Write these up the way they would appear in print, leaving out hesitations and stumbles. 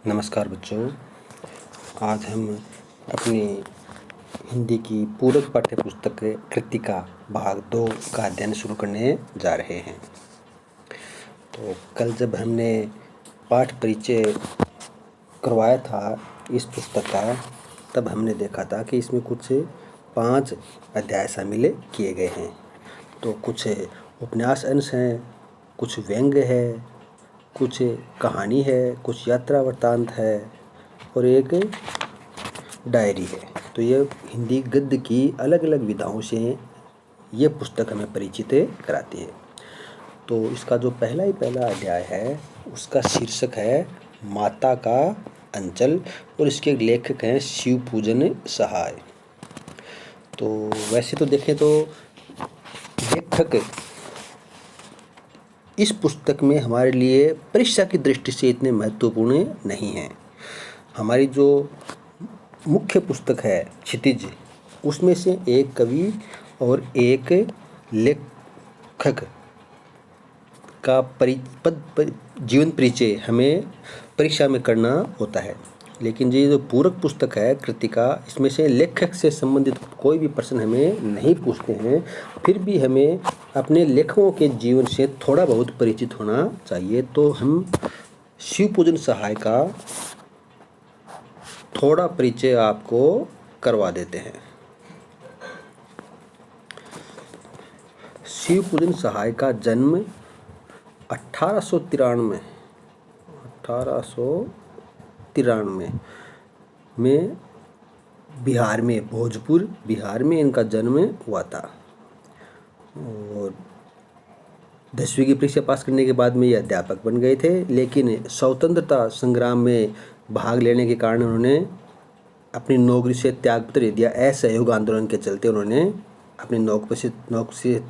नमस्कार बच्चों। आज हम अपनी हिंदी की पूरक पाठ्य पुस्तक कृतिका भाग 2 का अध्ययन शुरू करने जा रहे हैं। तो कल जब हमने पाठ परिचय करवाया था इस पुस्तक का, तब हमने देखा था कि इसमें कुछ 5 अध्याय शामिल किए गए हैं। तो कुछ उपन्यास अंश हैं, कुछ व्यंग्य है, कुछ कहानी है, कुछ यात्रा वृत्तांत है और एक डायरी है। तो ये हिंदी गद्य की अलग अलग विधाओं से ये पुस्तक हमें परिचित कराती है। तो इसका जो पहला अध्याय है उसका शीर्षक है माता का अंचल और इसके लेखक हैं शिवपूजन सहाय। तो वैसे तो देखें तो लेखक इस पुस्तक में हमारे लिए परीक्षा की दृष्टि से इतने महत्वपूर्ण नहीं हैं। हमारी जो मुख्य पुस्तक है क्षितिज, उसमें से एक कवि और एक लेखक का जीवन परिचय हमें परीक्षा में करना होता है। लेकिन ये जो पूरक पुस्तक है कृतिका, इसमें से लेखक से संबंधित कोई भी प्रश्न हमें नहीं पूछते हैं। फिर भी हमें अपने लेखकों के जीवन से थोड़ा बहुत परिचित होना चाहिए। तो हम शिवपूजन सहाय का थोड़ा परिचय आपको करवा देते हैं। शिवपूजन सहाय का जन्म 1893 में बिहार में, भोजपुर बिहार में इनका जन्म हुआ था। और 10वीं की परीक्षा पास करने के बाद में ये अध्यापक बन गए थे। लेकिन स्वतंत्रता संग्राम में भाग लेने के कारण उन्होंने अपनी नौकरी से त्यागपत्र दे दिया। असहयोग आंदोलन के चलते उन्होंने अपनी नौकरी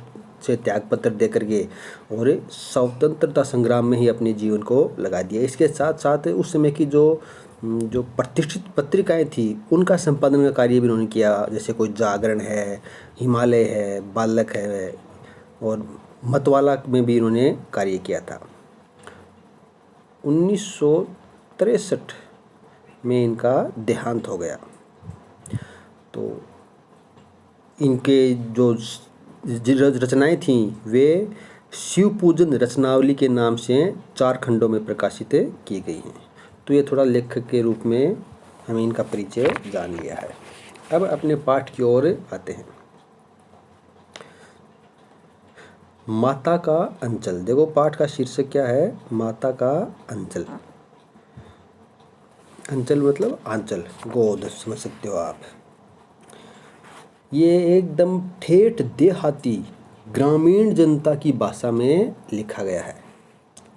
से त्यागपत्र दे करके और स्वतंत्रता संग्राम में ही अपने जीवन को लगा दिया। इसके साथ साथ उस समय की जो प्रतिष्ठित पत्रिकाएं थी उनका संपादन का कार्य भी उन्होंने किया। जैसे कोई जागरण है, हिमालय है, बालक है और मतवाला में भी इन्होंने कार्य किया था। 1963 में इनका देहांत हो गया। तो इनके जो रचनाएं थीं वे शिवपूजन रचनावली के नाम से 4 खंडों में प्रकाशित की गई हैं। तो ये थोड़ा लेखक के रूप में हमें इनका परिचय जान लिया है। अब अपने पाठ की ओर आते हैं। माता का अंचल। देखो पाठ का शीर्षक क्या है, माता का अंचल। अंचल मतलब आंचल, गोद समझ सकते हो आप। ये एकदम ठेठ देहाती ग्रामीण जनता की भाषा में लिखा गया है।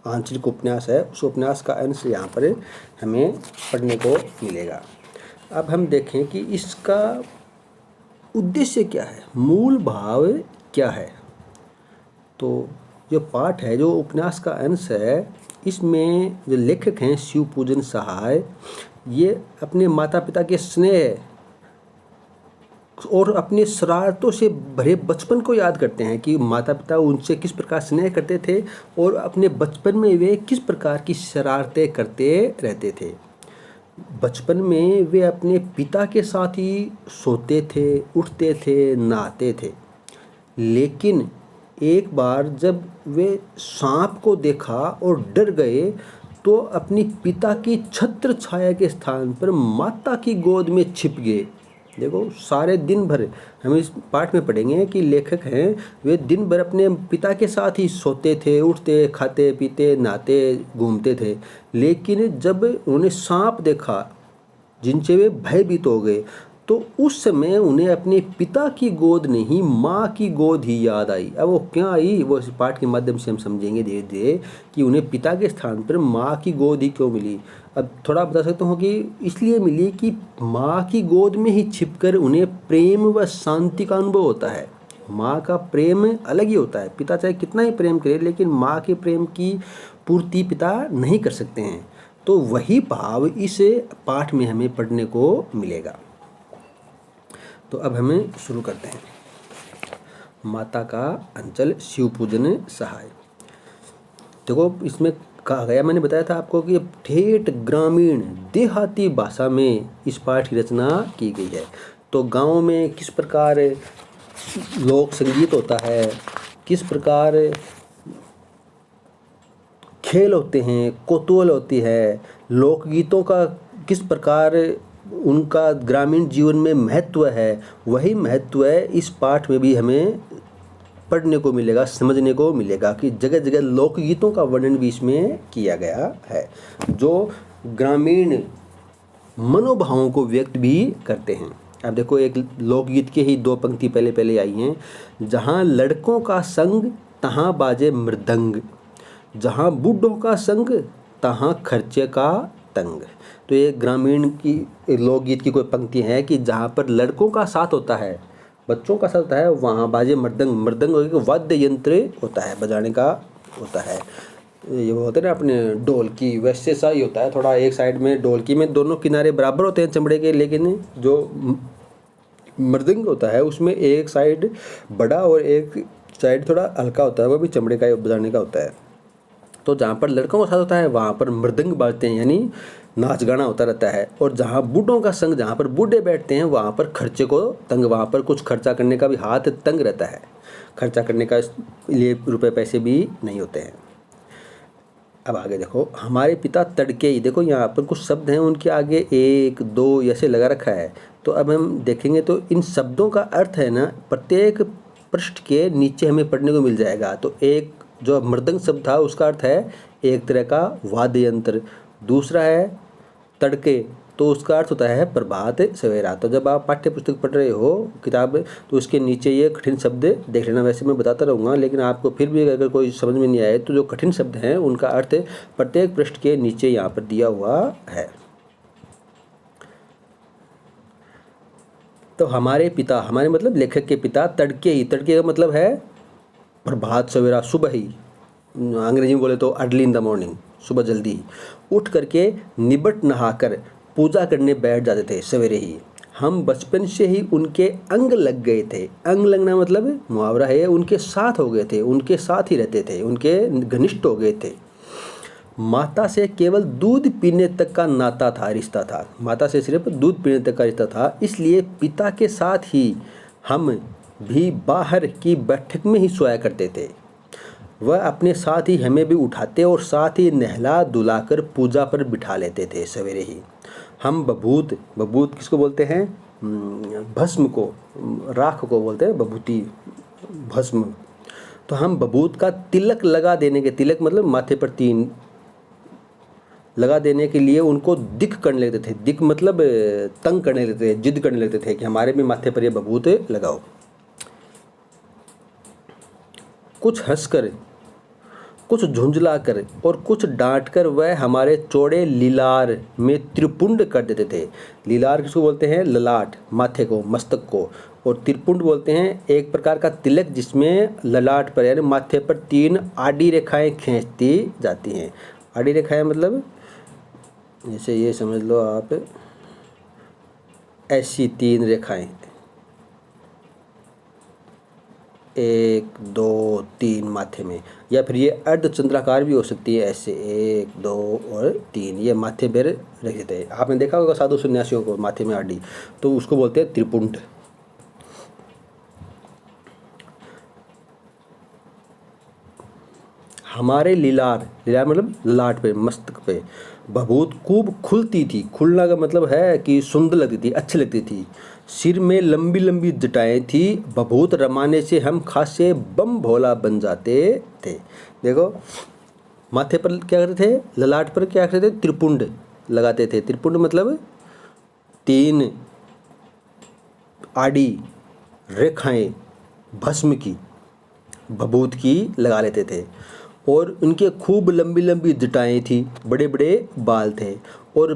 आंचलिक उपन्यास है, उस उपन्यास का अंश यहाँ पर हमें पढ़ने को मिलेगा। अब हम देखें कि इसका उद्देश्य क्या है, मूल भाव क्या है। तो जो पाठ है, जो उपन्यास का अंश है, इसमें जो लेखक हैं शिवपूजन सहाय, ये अपने माता पिता के स्नेह और अपने शरारतों से भरे बचपन को याद करते हैं कि माता पिता उनसे किस प्रकार स्नेह करते थे और अपने बचपन में वे किस प्रकार की शरारतें करते रहते थे। बचपन में वे अपने पिता के साथ ही सोते थे, उठते थे, नहाते थे। लेकिन एक बार जब वे सांप को देखा और डर गए तो अपनी पिता की छत्र छाया के स्थान पर माता की गोद में छिप गए। देखो सारे दिन भर हम इस पाठ में पढ़ेंगे कि लेखक हैं वे दिन भर अपने पिता के साथ ही सोते थे, उठते, खाते, पीते, नहाते, घूमते थे। लेकिन जब उन्होंने सांप देखा जिनसे वे भयभीत हो गए तो उस समय उन्हें अपने पिता की गोद नहीं, माँ की गोद ही याद आई। अब वो क्या आई, वो इस पाठ के माध्यम से हम समझेंगे धीरे धीरे कि उन्हें पिता के स्थान पर माँ की गोद ही क्यों मिली। अब थोड़ा बता सकता हूँ कि इसलिए मिली कि माँ की गोद में ही छिपकर उन्हें प्रेम व शांति का अनुभव होता है। माँ का प्रेम अलग ही होता है। पिता चाहे कितना ही प्रेम करे, लेकिन माँ के प्रेम की पूर्ति पिता नहीं कर सकते हैं। तो वही भाव इस पाठ में हमें पढ़ने को मिलेगा। तो अब हमें शुरू करते हैं। माता का अंचल, शिवपूजन सहाय। देखो इसमें कहा गया, मैंने बताया था आपको कि ठेठ ग्रामीण देहाती भाषा में इस पाठ की रचना की गई है। तो गाँव में किस प्रकार लोक संगीत होता है, किस प्रकार खेल होते हैं, कौतूहल होती है, लोकगीतों का किस प्रकार उनका ग्रामीण जीवन में महत्व है, वही महत्व है इस पाठ में भी हमें पढ़ने को मिलेगा, समझने को मिलेगा कि जगह जगह लोकगीतों का वर्णन भी इसमें किया गया है, जो ग्रामीण मनोभावों को व्यक्त भी करते हैं। अब देखो, एक लोकगीत के ही दो पंक्ति पहले आई हैं। जहाँ लड़कों का संग तहाँ बाजे मृदंग, जहाँ बूढ़ों का संग तहाँ खर्चे का तंग। तो ये ग्रामीण की लोकगीत की कोई पंक्ति है कि जहाँ पर लड़कों का साथ होता है, बच्चों का साथ होता है, वहाँ बाजे मृदंग। मृदंग वाद्य यंत्र होता है, बजाने का होता है। ये वो होते हैं ना अपने ढोलकी, वैसे सा ही होता है थोड़ा। एक साइड में ढोलकी में दोनों किनारे बराबर होते हैं चमड़े के, लेकिन जो मृदंग होता है उसमें एक साइड बड़ा और एक साइड थोड़ा हल्का होता है, वो भी चमड़े का बजाने का होता है। तो जहाँ पर लड़कों का साथ होता है वहाँ पर मृदंग बाजते हैं, यानी नाच गाना होता रहता है। और जहाँ बूढ़ों का संग, जहाँ पर बूढ़े बैठते हैं, वहाँ पर खर्चे को तंग, वहाँ पर कुछ खर्चा करने का भी हाथ तंग रहता है, खर्चा करने का लिए रुपए पैसे भी नहीं होते हैं। अब आगे देखो, हमारे पिता तड़के ही, देखो यहाँ पर कुछ शब्द हैं, उनके आगे एक दो ऐसे लगा रखा है। तो अब हम देखेंगे तो इन शब्दों का अर्थ है ना, प्रत्येक पृष्ठ के नीचे हमें पढ़ने को मिल जाएगा। तो एक जो मृदंग शब्द था उसका अर्थ है एक तरह का वाद्य यंत्र। दूसरा है तड़के, तो उसका अर्थ होता है प्रभात सवेरा। तो जब आप पाठ्य पुस्तक पढ़ रहे हो किताब, तो उसके नीचे ये कठिन शब्द देख लेना। वैसे मैं बताता रहूँगा, लेकिन आपको फिर भी अगर कोई समझ में नहीं आए तो जो कठिन शब्द हैं उनका अर्थ प्रत्येक पृष्ठ के नीचे यहाँ पर दिया हुआ है। तो हमारे पिता, हमारे मतलब लेखक के पिता तड़के ही, तड़के का मतलब है प्रभात सवेरा, सुबह ही, अंग्रेजी में बोले तो अर्ली इन द मॉर्निंग, सुबह जल्दी उठ करके निबट नहाकर पूजा करने बैठ जाते थे सवेरे ही। हम बचपन से ही उनके अंग लग गए थे। अंग लगना मतलब मुहावरा है, उनके साथ हो गए थे, उनके साथ ही रहते थे, उनके घनिष्ठ हो गए थे। माता से केवल दूध पीने तक का नाता था, रिश्ता था। माता से सिर्फ दूध पीने तक का रिश्ता था, इसलिए पिता के साथ ही हम भी बाहर की बैठक में ही सोया करते थे। वह अपने साथ ही हमें भी उठाते और साथ ही नहला धुलाकर पूजा पर बिठा लेते थे सवेरे ही। हम बभूत, बभूत किसको बोलते हैं? भस्म को, राख को बोलते हैं बभूति, भस्म। तो हम बभूत का तिलक लगा देने के, तिलक मतलब माथे पर तीन लगा देने के लिए उनको दिक करने लगते थे। दिक मतलब तंग करने लगते थे, जिद करने लगते थे कि हमारे भी माथे पर ये बभूत लगाओ। कुछ हंसकर, कुछ झुंझलाकर और कुछ डांटकर वह हमारे चौड़े लीलार में त्रिपुंड कर देते थे। लीलार किसको बोलते हैं? ललाट, माथे को, मस्तक को। और त्रिपुंड बोलते हैं एक प्रकार का तिलक जिसमें ललाट पर यानी माथे पर तीन आड़ी रेखाएं खींचती जाती हैं। आड़ी रेखाएं मतलब जैसे ये समझ लो आप, ऐसी तीन रेखाएं, 1 2 3 माथे में, या फिर ये अर्धचंद्राकार भी हो सकती है, ऐसे 1 2 और 3, ये माथे पर रख देते हैं। आपने देखा होगा साधु सन्यासियों को माथे में आड़ी, तो उसको बोलते हैं त्रिपुंड। हमारे लीलार, लीलार मतलब लाट पे, मस्तक पे बभूत खूब खुलती थी। खुलना का मतलब है कि सुंदर लगती थी, अच्छी लगती थी। सिर में लंबी लंबी जटाएं थी। बभूत रमाने से हम खासे बम भोला बन जाते थे। देखो, माथे पर क्या करते थे? ललाट पर क्या करते थे? त्रिपुंड लगाते थे। त्रिपुंड मतलब 3 आड़ी रेखाएं भस्म की, बभूत की लगा लेते थे। और उनके खूब लंबी लंबी जटाएं थी, बड़े बड़े बाल थे, और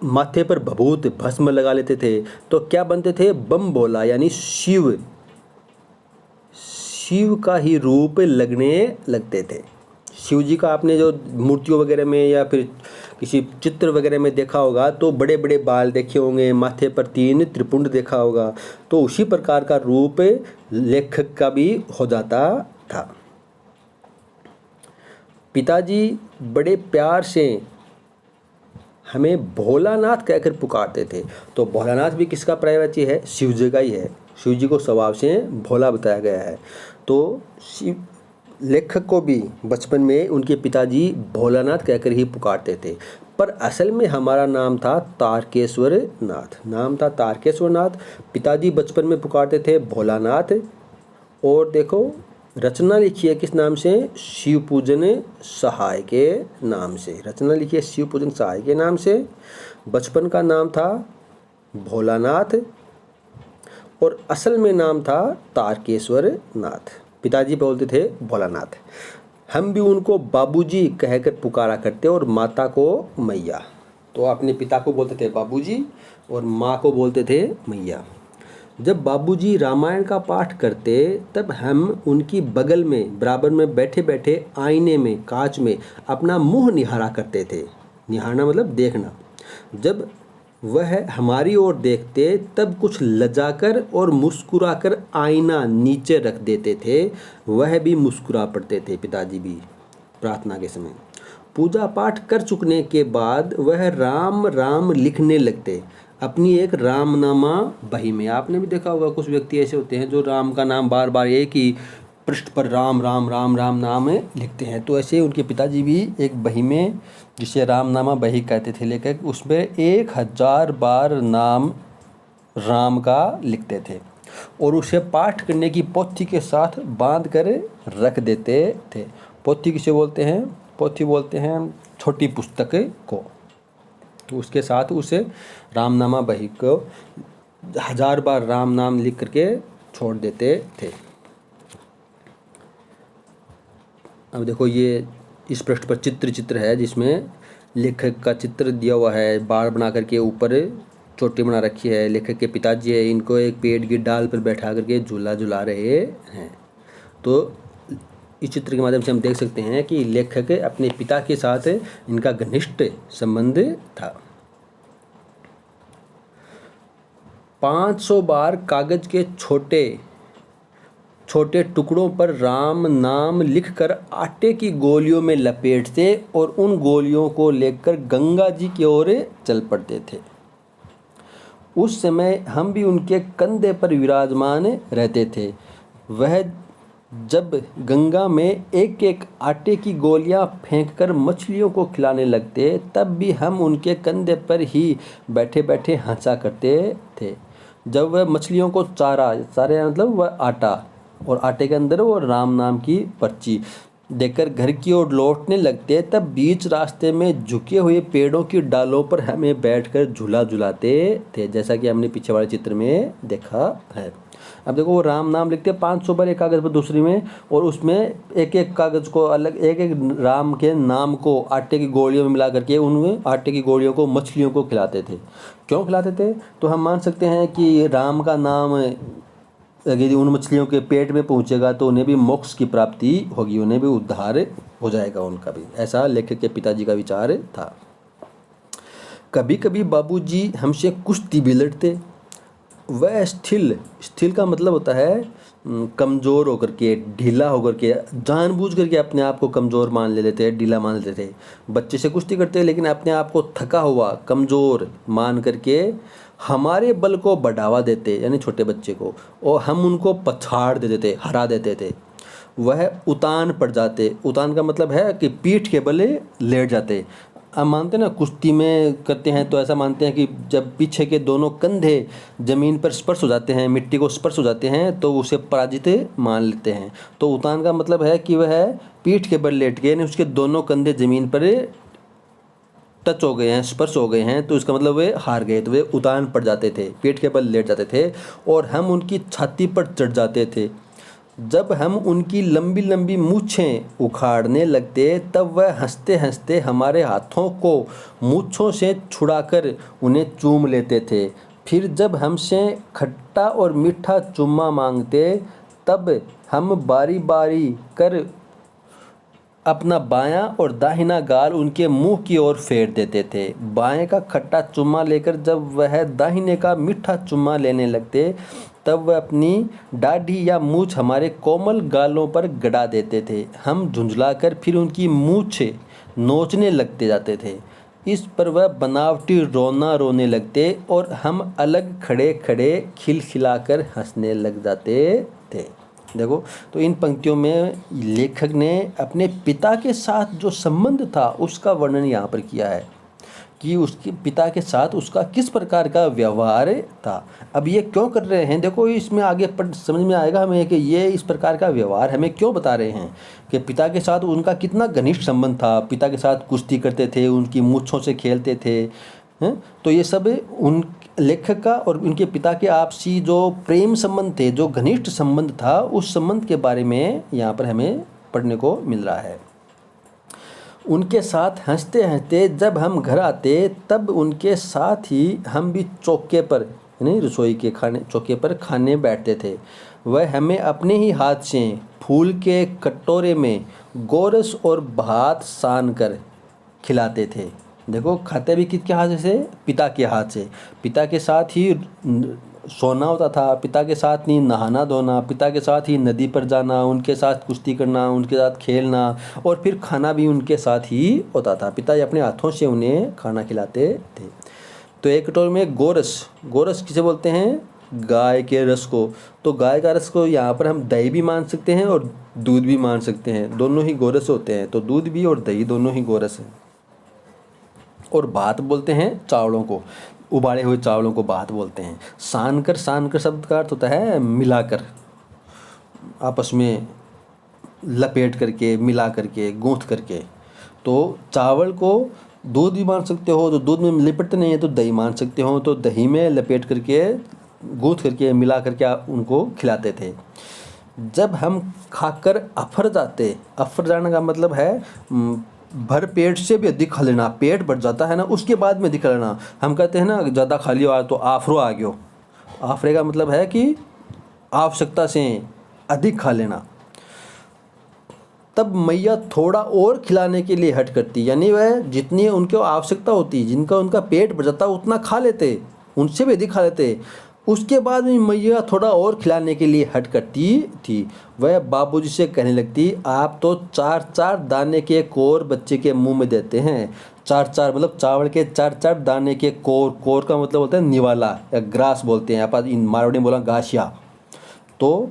माथे पर बभूत भस्म लगा लेते थे। तो क्या बनते थे? बम भोला, यानी शिव, शिव का ही रूप लगने लगते थे। शिव जी का आपने जो मूर्तियों वगैरह में या फिर किसी चित्र वगैरह में देखा होगा तो बड़े बड़े बाल देखे होंगे, माथे पर 3 त्रिपुंड देखा होगा। तो उसी प्रकार का रूप लेखक का भी हो जाता था। पिताजी बड़े प्यार से हमें भोलानाथ कहकर पुकारते थे। तो भोलानाथ भी किसका पर्यायवाची है? शिव जी का ही है। शिव जी को स्वभाव से भोला बताया गया है। तो शिव लेखक को भी बचपन में उनके पिताजी भोलानाथ कहकर ही पुकारते थे, पर असल में हमारा नाम था तारकेश्वर नाथ। नाम था तारकेश्वर नाथ। पिताजी बचपन में पुकारते थे भोलानाथ। और देखो रचना लिखी है किस नाम से? शिव पूजन सहाय के नाम से। रचना लिखी है शिव पूजन सहाय के नाम से। बचपन का नाम था भोलानाथ और असल में नाम था तारकेश्वर नाथ। पिताजी बोलते थे भोलानाथ। हम भी उनको बाबूजी कहकर पुकारा करते और माता को मैया। तो अपने पिता को बोलते थे बाबूजी और माँ को बोलते थे मैया। जब बाबूजी रामायण का पाठ करते तब हम उनकी बगल में बराबर में बैठे बैठे आईने में कांच में अपना मुंह निहारा करते थे। निहारना मतलब देखना। जब वह हमारी ओर देखते तब कुछ लजाकर और मुस्कुराकर आईना नीचे रख देते थे। वह भी मुस्कुरा पड़ते थे पिताजी भी प्रार्थना के समय। पूजा पाठ कर चुकने के बाद वह राम राम लिखने लगते अपनी एक रामनामा बही में। आपने भी देखा होगा कुछ व्यक्ति ऐसे होते हैं जो राम का नाम बार बार एक ही पृष्ठ पर राम राम राम राम नाम लिखते हैं। तो ऐसे उनके पिताजी भी एक बही में, जिसे रामनामा बही कहते थे, लेकर उसमें 1000 बार नाम राम का लिखते थे और उसे पाठ करने की पोथी के साथ बांध कर रख देते थे। पोथी किसे बोलते हैं? पोथी बोलते हैं छोटी पुस्तक को। तो उसके साथ उसे रामनामा बही को 1000 बार राम नाम लिख करके छोड़ देते थे। अब देखो ये इस पृष्ठ पर चित्र है जिसमें लेखक का चित्र दिया हुआ है। बाड़ बना करके ऊपर चोटी बना रखी है। लेखक के पिताजी है, इनको एक पेड़ की डाल पर बैठा करके झूला झुला रहे हैं। तो इस चित्र के माध्यम से हम देख सकते हैं कि लेखक अपने पिता के साथ इनका घनिष्ठ संबंध था। 500 बार कागज के छोटे छोटे टुकड़ों पर राम नाम लिखकर आटे की गोलियों में लपेटते और उन गोलियों को लेकर गंगा जी की ओर चल पड़ते थे। उस समय हम भी उनके कंधे पर विराजमान रहते थे। वह जब गंगा में एक एक आटे की गोलियां फेंककर मछलियों को खिलाने लगते तब भी हम उनके कंधे पर ही बैठे बैठे हंसा करते थे। जब वह मछलियों को चारा मतलब वह आटा और आटे के अंदर वो राम नाम की पर्ची देकर घर की ओर लौटने लगते तब बीच रास्ते में झुके हुए पेड़ों की डालों पर हमें बैठकर झूला झुलाते थे, जैसा कि हमने पीछे वाले चित्र में देखा है। अब देखो वो राम नाम लिखते 500 बार एक कागज़ पर दूसरी में, और उसमें एक एक कागज़ को अलग एक एक राम के नाम को आटे की गोलियों में मिला करके उनमें आटे की गोलियों को मछलियों को खिलाते थे। क्यों खिलाते थे? तो हम मान सकते हैं कि राम का नाम यदि उन मछलियों के पेट में पहुंचेगा तो उन्हें भी मोक्ष की प्राप्ति होगी, उन्हें भी उद्धार हो जाएगा उनका भी। ऐसा लेखक के पिताजी का विचार था। कभी कभी बाबूजी हमसे कुश्ती भी लड़ते। वह स्थिल का मतलब होता है कमज़ोर होकर के, ढीला होकर के, जानबूझ करके अपने आप को कमज़ोर मान लेते थे, ढीला मान लेते थे। बच्चे से कुश्ती करते लेकिन अपने आप को थका हुआ कमज़ोर मान करके हमारे बल को बढ़ावा देते, यानी छोटे बच्चे को, और हम उनको पछाड़ देते थे, हरा देते थे। वह उतान पड़ जाते। उतान का मतलब है कि पीठ के बल लेट जाते। हम मानते हैं ना कुश्ती में करते हैं तो ऐसा मानते हैं कि जब पीछे के दोनों कंधे ज़मीन पर स्पर्श हो जाते हैं, मिट्टी को स्पर्श हो जाते हैं, तो उसे पराजित मान लेते हैं। तो उतान का मतलब है कि वह पीठ के बल लेट गए, यानी उसके दोनों कंधे ज़मीन पर टच हो गए हैं, स्पर्श हो गए हैं, तो इसका मतलब वे हार गए। तो वे उतान पड़ जाते थे, पीठ के बल लेट जाते थे और हम उनकी छाती पर चढ़ जाते थे। जब हम उनकी लंबी लंबी मूछें उखाड़ने लगते तब वह हंसते हंसते हमारे हाथों को मूछों से छुड़ाकर उन्हें चूम लेते थे। फिर जब हमसे खट्टा और मीठा चुम्मा मांगते तब हम बारी बारी कर अपना बायां और दाहिना गाल उनके मुंह की ओर फेर देते थे। बाएं का खट्टा चुम्मा लेकर जब वह दाहिने का मीठा चुम्मा लेने लगते तब वह अपनी दाढ़ी या मूछ हमारे कोमल गालों पर गड़ा देते थे। हम झुंझलाकर फिर उनकी मूछें नोचने लगते जाते थे। इस पर वह बनावटी रोना रोने लगते और हम अलग खड़े खड़े खिलखिलाकर हंसने लग जाते थे। देखो, तो इन पंक्तियों में लेखक ने अपने पिता के साथ जो संबंध था उसका वर्णन यहाँ पर किया है कि उसके पिता के साथ उसका किस प्रकार का व्यवहार था। अब ये क्यों कर रहे हैं, देखो इसमें आगे पढ़ समझ में आएगा हमें कि ये इस प्रकार का व्यवहार हमें क्यों बता रहे हैं कि पिता के साथ उनका कितना घनिष्ठ संबंध था। पिता के साथ कुश्ती करते थे, उनकी मूँछों से खेलते थे, हैं। तो ये सब उन लेखक का और उनके पिता के आपसी जो प्रेम संबंध थे, जो घनिष्ठ संबंध था, उस संबंध के बारे में यहाँ पर हमें पढ़ने को मिल रहा है। उनके साथ हंसते हंसते जब हम घर आते तब उनके साथ ही हम भी चौके पर, यानी रसोई के खाने चौके पर खाने बैठते थे। वह हमें अपने ही हाथ से फूल के कटोरे में गोरस और भात सान कर खिलाते थे। देखो, खाते भी किसके हाथ से? पिता के हाथ से। पिता के साथ ही सोना होता था, पिता के साथ ही नहाना धोना, पिता के साथ ही नदी पर जाना, उनके साथ कुश्ती करना, उनके साथ खेलना और फिर खाना भी उनके साथ ही होता था। पिता अपने हाथों से उन्हें खाना खिलाते थे। तो एक कटोरे में गोरस, गोरस किसे बोलते हैं? गाय के रस को। तो गाय का रस को यहाँ पर हम दही भी मान सकते हैं और दूध भी मान सकते हैं, दोनों ही गोरस होते हैं। तो दूध भी और दही दोनों ही गोरस हैं। और भात बोलते हैं चावलों को, उबाले हुए चावलों को भात बोलते हैं। सान कर शब्द का अर्थ होता है मिलाकर, आपस में लपेट करके, मिला करके, गूंथ करके। तो चावल को दूध भी मान सकते हो, तो दूध में लिपटते नहीं है तो दही मान सकते हो, तो दही में लपेट करके, गूंथ करके, मिला करके आप उनको खिलाते थे। जब हम खाकर अफर जाते, अफर जाने का मतलब है भर पेट से भी अधिक खा लेना। पेट भर जाता है ना, उसके बाद में अधिक खा लेना। हम कहते हैं ना, ज़्यादा खा लियो तो आफरो आ गयो। आफरे का मतलब है कि आवश्यकता से अधिक खा लेना। तब मैया थोड़ा और खिलाने के लिए हट करती, यानी वह जितनी उनको आवश्यकता होती, जिनका उनका पेट भर जाता उतना खा लेते, उनसे भी अधिक खा लेते। उसके बाद में मैया थोड़ा और खिलाने के लिए हट करती थी। वह बाबूजी से कहने लगती, आप तो 4-4 दाने के कोर बच्चे के मुंह में देते हैं। 4-4 मतलब चावल के 4-4 दाने के कोर। कोर का मतलब होता है निवाला या ग्रास बोलते हैं, आप इन मारवाड़ी में बोला गाशिया। तो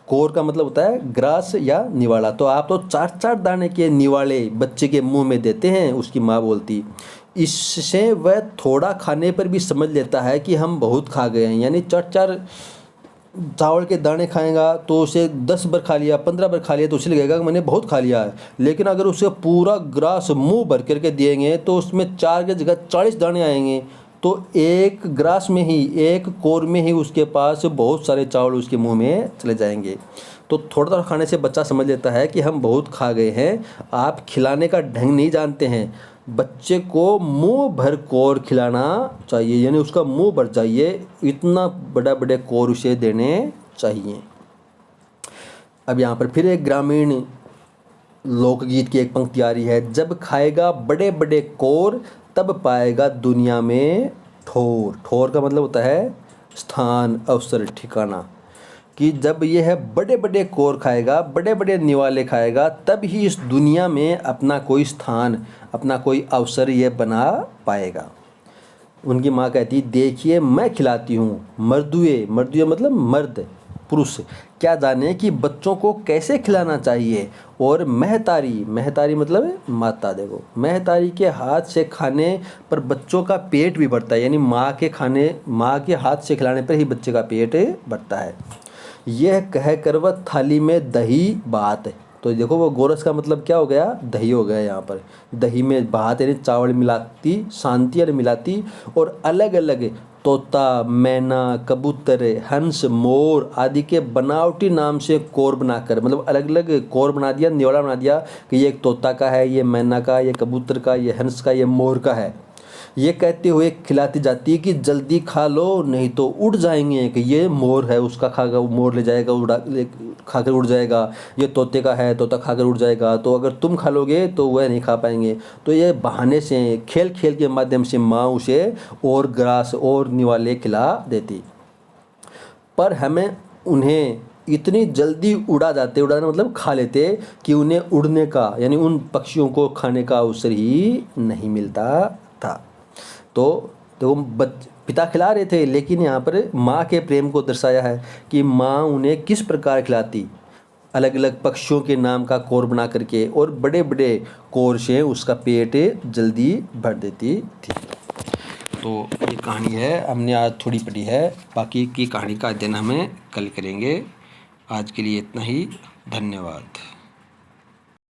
कोर का मतलब होता है ग्रास या निवाला। तो आप तो 4-4 दाने के निवाले बच्चे के मुंह में देते हैं, उसकी माँ बोलती। इससे वह थोड़ा खाने पर भी समझ लेता है कि हम बहुत खा गए हैं। यानी 4-4 चावल के दाने खाएगा तो उसे 10 बार खा लिया, 15 बार खा लिया तो उसे लगेगा कि मैंने बहुत खा लिया है। लेकिन अगर उसे पूरा ग्रास मुंह भर करके देंगे तो उसमें 4 की जगह 40 दाने आएंगे। तो एक ग्रास में ही, एक कोर में ही उसके पास बहुत सारे चावल उसके मुंह में चले जाएंगे। तो थोड़ा थोड़ा खाने से बच्चा समझ लेता है कि हम बहुत खा गए हैं। आप खिलाने का ढंग नहीं जानते हैं। बच्चे को मुंह भर कोर खिलाना चाहिए, यानी उसका मुंह भर चाहिए, इतना बड़ा बड़े कोर उसे देने चाहिए। अब यहाँ पर फिर एक ग्रामीण लोकगीत की एक पंक्ति आ रही है। जब खाएगा बड़े बड़े कोर तब पाएगा दुनिया में ठोर। ठोर का मतलब होता है स्थान, अवसर, ठिकाना। कि जब यह है बड़े बड़े कोर खाएगा, बड़े बड़े निवाले खाएगा, तब ही इस दुनिया में अपना कोई स्थान, अपना कोई अवसर यह बना पाएगा। उनकी माँ कहती, देखिए मैं खिलाती हूँ मर्दुए, मर्दुए मतलब मर्द, पुरुष, क्या जाने कि बच्चों को कैसे खिलाना चाहिए। और महतारी, महतारी मतलब माता। देखो, महतारी के हाथ से खाने पर बच्चों का पेट भी भरता है, यानी माँ के खाने, माँ के हाथ से खिलाने पर ही बच्चे का पेट भरता है। यह कह कर वह थाली में दही भात, तो देखो वो गोरस का मतलब क्या हो गया? दही हो गया। यहाँ पर दही में भात यानी चावल मिलाती, शांति और मिलाती, और अलग अलग तोता, मैना, कबूतर, हंस, मोर आदि के बनावटी नाम से कोर बनाकर, मतलब अलग अलग कोर बना दिया, निवाला बना दिया कि ये एक तोता का है, ये मैना का, ये कबूतर का, ये हंस का, ये मोर का है। ये कहते हुए खिलाती जाती है कि जल्दी खा लो नहीं तो उड़ जाएंगे। कि ये मोर है, उसका खाकर मोर ले जाएगा, खाकर उड़ जाएगा। ये तोते का है, तोता खाकर उड़ जाएगा। तो अगर तुम खा लोगे तो वह नहीं खा पाएंगे। तो ये बहाने से, खेल खेल के माध्यम से माँ उसे और ग्रास और निवाले खिला देती। पर हमें उन्हें इतनी जल्दी उड़ाना मतलब खा लेते कि उन्हें उड़ने का यानी उन पक्षियों को खाने का अवसर ही नहीं मिलता था। तो पिता खिला रहे थे, लेकिन यहाँ पर माँ के प्रेम को दर्शाया है कि माँ उन्हें किस प्रकार खिलाती, अलग अलग पक्षियों के नाम का कोर बना करके, और बड़े बड़े कोर से उसका पेट जल्दी भर देती थी। तो ये कहानी है, हमने आज थोड़ी पढ़ी है, बाकी की कहानी का अध्ययन हमें कल करेंगे। आज के लिए इतना ही, धन्यवाद।